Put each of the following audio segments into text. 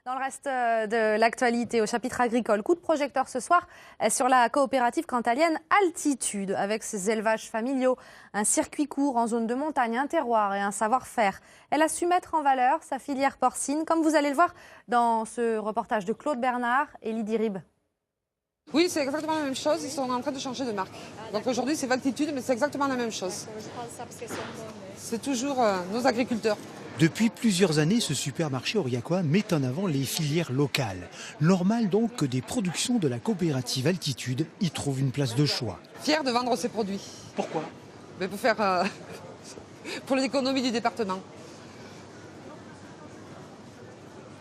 Dans le reste de l'actualité, au chapitre agricole, coup de projecteur ce soir sur la coopérative cantalienne Altitude. Avec ses élevages familiaux, un circuit court en zone de montagne, un terroir et un savoir-faire. Elle a su mettre en valeur sa filière porcine, comme vous allez le voir dans ce reportage de Claude Bernard et Lydie Rib. Oui, c'est exactement la même chose. Ils sont en train de changer de marque. Donc aujourd'hui, c'est Valtitude, mais c'est exactement la même chose. C'est toujours nos agriculteurs. Depuis plusieurs années, ce supermarché aurillacois met en avant les filières locales. Normal donc que des productions de la coopérative Altitude y trouvent une place de choix. Fiers de vendre ces produits. Pourquoi? Mais pour faire pour l'économie du département.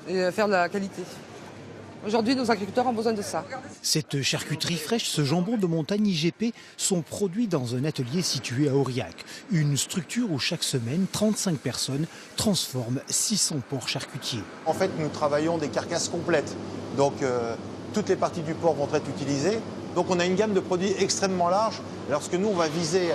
Et faire de la qualité. Aujourd'hui, nos agriculteurs ont besoin de ça. Cette charcuterie fraîche, ce jambon de montagne IGP sont produits dans un atelier situé à Aurillac. Une structure où chaque semaine, 35 personnes transforment 600 porcs charcutiers. En fait, nous travaillons des carcasses complètes. Donc, toutes les parties du porc vont être utilisées. Donc, on a une gamme de produits extrêmement large. Alors, ce que nous, on va viser,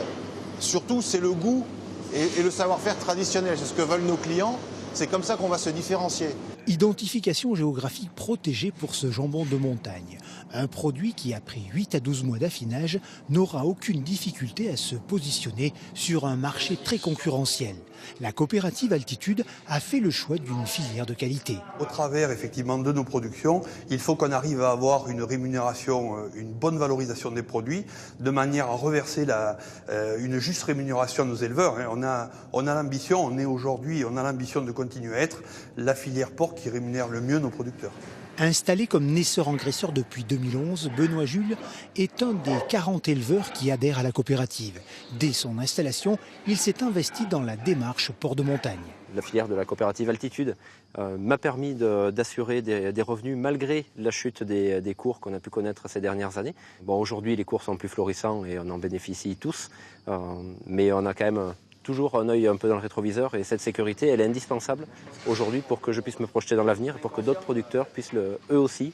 surtout, c'est le goût et le savoir-faire traditionnel. C'est ce que veulent nos clients. C'est comme ça qu'on va se différencier. Identification géographique protégée pour ce jambon de montagne. Un produit qui, après 8 à 12 mois d'affinage, n'aura aucune difficulté à se positionner sur un marché très concurrentiel. La coopérative Altitude a fait le choix d'une filière de qualité. Au travers effectivement de nos productions, il faut qu'on arrive à avoir une rémunération, une bonne valorisation des produits, de manière à reverser une juste rémunération à nos éleveurs. On a l'ambition, on a l'ambition de continuer à être la filière porc qui rémunère le mieux nos producteurs. Installé comme naisseur-engraisseur depuis 2011, Benoît Jules est un des 40 éleveurs qui adhèrent à la coopérative. Dès son installation, il s'est investi dans la démarche porc de montagne. La filière de la coopérative Altitude m'a permis d'assurer des revenus malgré la chute des cours qu'on a pu connaître ces dernières années. Bon, aujourd'hui, les cours sont plus florissants et on en bénéficie tous, mais on a quand même toujours un œil un peu dans le rétroviseur et cette sécurité, elle est indispensable aujourd'hui pour que je puisse me projeter dans l'avenir et pour que d'autres producteurs puissent eux aussi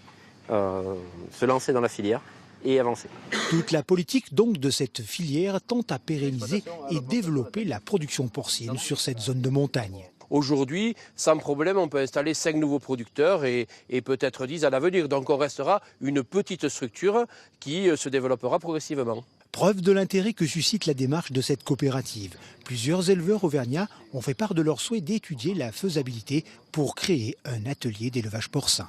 se lancer dans la filière et avancer. Toute la politique donc de cette filière tente à pérenniser et développer la production porcine sur cette zone de montagne. Aujourd'hui, sans problème, on peut installer 5 nouveaux producteurs et peut-être 10 à l'avenir. Donc on restera une petite structure qui se développera progressivement. Preuve de l'intérêt que suscite la démarche de cette coopérative. Plusieurs éleveurs auvergnats ont fait part de leur souhait d'étudier la faisabilité pour créer un atelier d'élevage porcin.